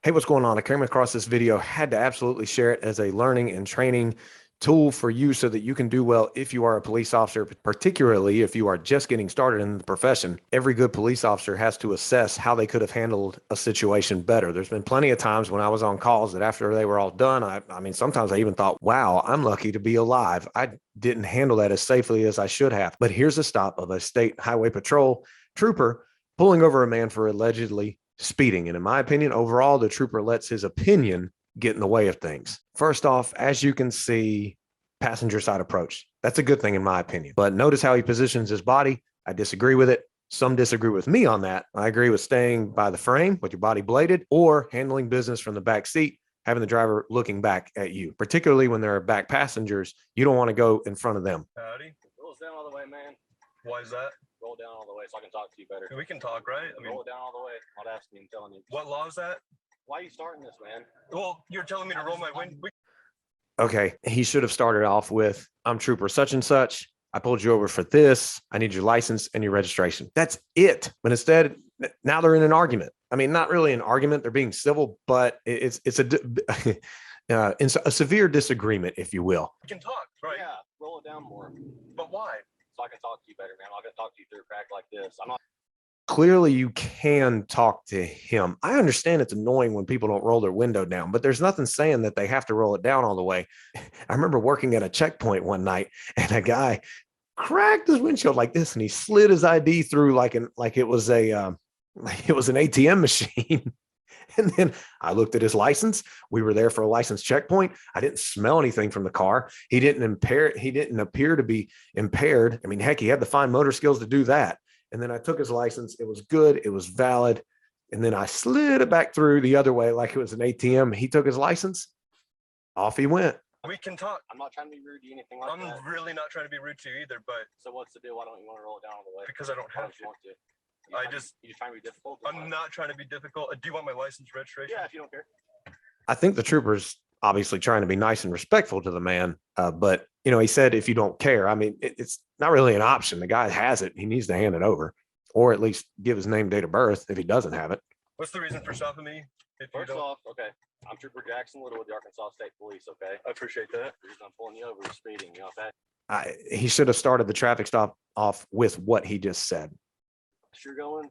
Hey, what's going on? I came across this video, had to absolutely share it as a learning and training tool for you so that you can do well if you are a police officer, particularly if you are just getting started in the profession. Every good police officer has to assess how they could have handled a situation better. There's been plenty of times when I was on calls that after they were all done, I mean, sometimes I even thought, wow, I'm lucky to be alive. I didn't handle that as safely as I should have. But here's a stop of a state highway patrol trooper pulling over a man for allegedly speeding. And in my opinion, overall, the trooper lets his opinion get in the way of things. First off, as you can see, passenger side approach. That's a good thing in my opinion. But notice how he positions his body. I disagree with it. Some disagree with me on that. I agree with staying by the frame with your body bladed or handling business from the back seat, having the driver looking back at you, particularly when there are back passengers. You don't want to go in front of them. Howdy. Roll down all the way, man. Why is that? Roll down all the way so I can talk to you better. We can talk, right? I mean, roll it down all the way. I'm not asking you, I'm telling you. what law is that? Why are you starting this, man? Well, you're telling me to roll my window. Okay, he should have started off with, I'm trooper such and such. I pulled you over for this. I need your license and your registration. That's it. But instead, now they're in an argument. I mean, not really an argument. They're being civil, but it's a severe disagreement, if you will. We can talk, right? Yeah, roll it down more. But why? So I can talk to you better, man. I'm not going to talk to you through a crack like this. I'm not. Clearly, you can talk to him. I understand it's annoying when people don't roll their window down, but there's nothing saying that they have to roll it down all the way. I remember working at a checkpoint one night, and a guy cracked his windshield like this, and he slid his ID through like it was an ATM machine. And then I looked at his license. We were there for a license checkpoint. I didn't smell anything from the car. He didn't appear to be impaired. I mean, heck, he had the fine motor skills to do that. And then I took his license. It was good. It was valid. And then I slid it back through the other way like it was an ATM. He took his license. Off he went. We can talk. I'm not trying to be rude to you, anything like that. I'm really not trying to be rude to you either, but So what's the deal? Why don't you want to roll it down all the way? because I don't Why have don't you to. want to? You just trying to be difficult? I'm not trying to be difficult. Do you want my license registration? Yeah, if you don't care. I think the trooper's obviously trying to be nice and respectful to the man. But, he said, if you don't care, I mean, it's not really an option. The guy has it. He needs to hand it over or at least give his name, date of birth if he doesn't have it. What's the reason for stopping me? If you First don't, off, okay, I'm Trooper Jackson Little with the Arkansas State Police, okay? I appreciate that. The reason I'm pulling you over is speeding, you know that? He should have started the traffic stop off with what he just said. You're going?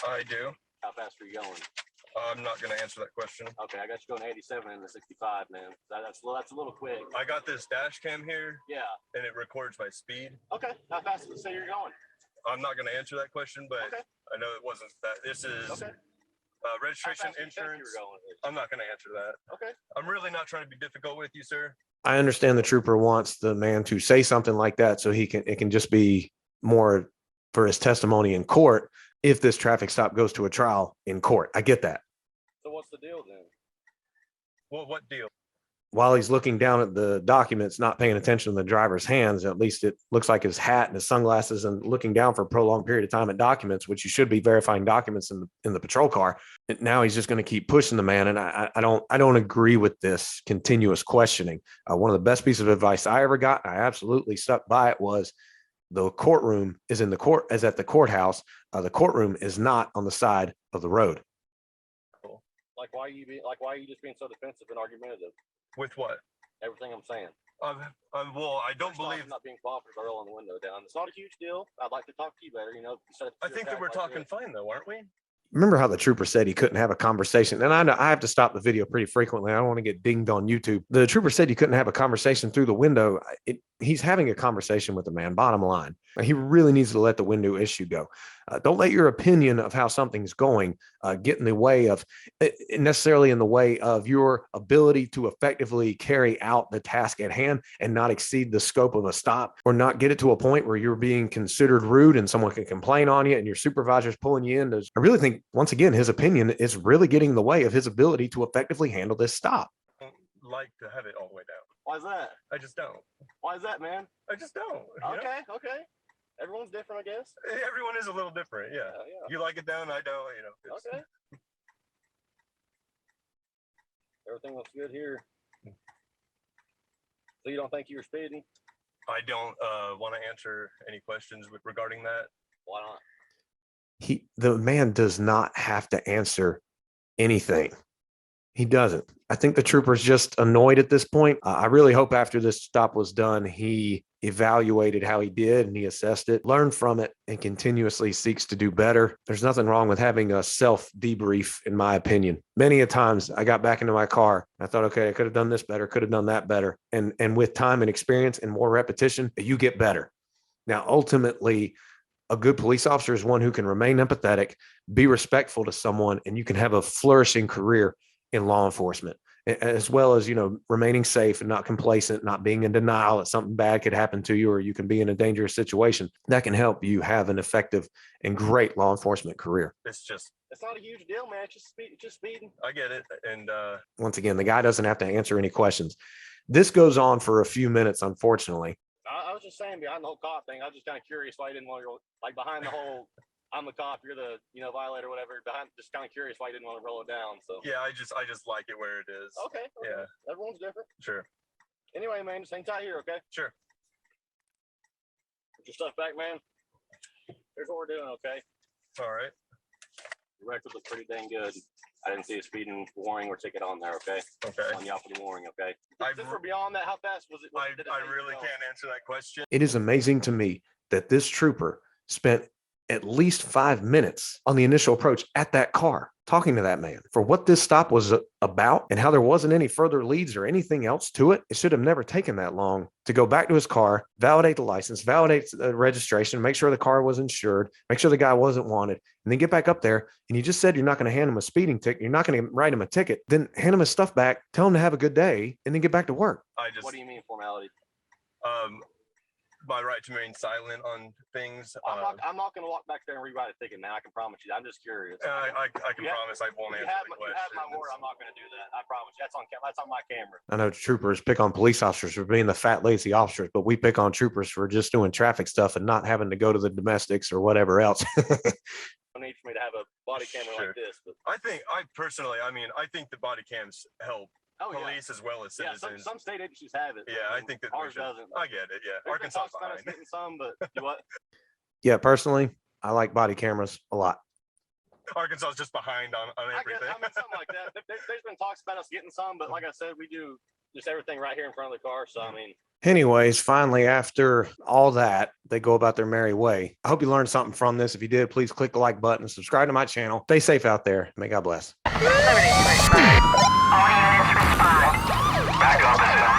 I do. How fast are you going? I'm not going to answer that question. Okay, I got you going 87 and the 65, man. That's a little quick. I got this dash cam here, Yeah. and it records my speed. Okay. How fast does it say you're going? I'm not going to answer that question, but Okay. I know it wasn't that. This is Okay. registration, How fast do you think insurance. you were going? I'm not going to answer that. Okay. I'm really not trying to be difficult with you, sir. I understand the trooper wants the man to say something like that so it can just be more for his testimony in court if this traffic stop goes to a trial in court. I get that. So what's the deal then? Well, what deal? While he's looking down at the documents, not paying attention to the driver's hands, at least it looks like his hat and his sunglasses, and looking down for a prolonged period of time at documents, which you should be verifying documents in the patrol car. And now he's just going to keep pushing the man. And I don't agree with this continuous questioning. One of the best pieces of advice I ever got, I absolutely stuck by it, was the courtroom is at the courthouse. The courtroom is not on the side of the road. Like why are you just being so defensive and argumentative? With what? Everything I'm saying. Well, I don't First off, believe. I'm not being cooperative by rolling the window down. It's not a huge deal. I'd like to talk to you better, I think that we're talking fine, though, aren't we? Remember how the trooper said he couldn't have a conversation? And I know I have to stop the video pretty frequently. I don't want to get dinged on YouTube. The trooper said you couldn't have a conversation through the window. He's having a conversation with the man, bottom line. He really needs to let the window issue go. Don't let your opinion of how something's going get in the way of necessarily in the way of your ability to effectively carry out the task at hand and not exceed the scope of a stop, or not get it to a point where you're being considered rude and someone can complain on you and your supervisor's pulling you in. I really think, once again, his opinion is really getting in the way of his ability to effectively handle this stop. I don't like to have it all the way down. Why's that? I just don't. Why is that, man? I just don't. You know? Okay. Everyone's different, I guess. Everyone is a little different. Yeah. Yeah. You like it down, I don't. Okay. Everything looks good here. So you don't think you were speeding? I don't want to answer any questions regarding that. Why not? The man does not have to answer anything. He doesn't. I think the trooper's just annoyed at this point. I really hope after this stop was done, he evaluated how he did and he assessed it, learned from it, and continuously seeks to do better. There's nothing wrong with having a self debrief, in my opinion. Many a times I got back into my car. I thought, okay, I could have done this better, could have done that better. And with time and experience and more repetition, you get better. Now, ultimately, a good police officer is one who can remain empathetic, be respectful to someone, and you can have a flourishing career in law enforcement, as well as, remaining safe and not complacent, not being in denial that something bad could happen to you or you can be in a dangerous situation. That can help you have an effective and great law enforcement career. It's not a huge deal, man. It's just speeding. I get it. And once again, the guy doesn't have to answer any questions. This goes on for a few minutes, unfortunately. I was just saying behind the whole cop thing, I was just kind of curious why you didn't want to behind the whole I'm the cop, you're the violator, whatever. Just kind of curious why you didn't want to roll it down. So yeah, I just like it where it is. Okay. Yeah. Everyone's different. Sure. Anyway, man, just hang tight here, okay? Sure. Put your stuff back, man. Here's what we're doing, okay? All right. Your record looks pretty dang good. I didn't see a speeding warning or ticket on there, okay? Okay. On you out for the warning, okay? Since we're beyond that, how fast was it? I really can't answer that question. It is amazing to me that this trooper spent at least 5 minutes on the initial approach at that car, talking to that man for what this stop was about and how there wasn't any further leads or anything else to it. It should have never taken that long to go back to his car, validate the license, validate the registration, make sure the car was insured, make sure the guy wasn't wanted, and then get back up there. And you just said you're not going to hand him a speeding ticket. You're not going to write him a ticket. Then hand him his stuff back, tell him to have a good day, and then get back to work. What do you mean formality? My right to remain silent on things. I'm not going to walk back there and rewrite a ticket, man. I can promise you. I'm just curious. I can promise I won't answer the question. You have my word. I'm not going to do that. I promise you. That's on my camera. I know troopers pick on police officers for being the fat, lazy officers, but we pick on troopers for just doing traffic stuff and not having to go to the domestics or whatever else. No need for me to have a body camera like this. But I think the body cams help. Police as well as citizens. Some state agencies have it. Yeah, I think that ours doesn't. I get it. Yeah, Arkansas behind. Getting some, but do what? Yeah, personally, I like body cameras a lot. Arkansas is just behind on everything. I mean, something like that. There's been talks about us getting some, but like I said, we do just everything right here in front of the car. So I mean. Anyways, finally, after all that, they go about their merry way. I hope you learned something from this. If you did, please click the like button, subscribe to my channel. Stay safe out there. May God bless. All units respond. Back up is in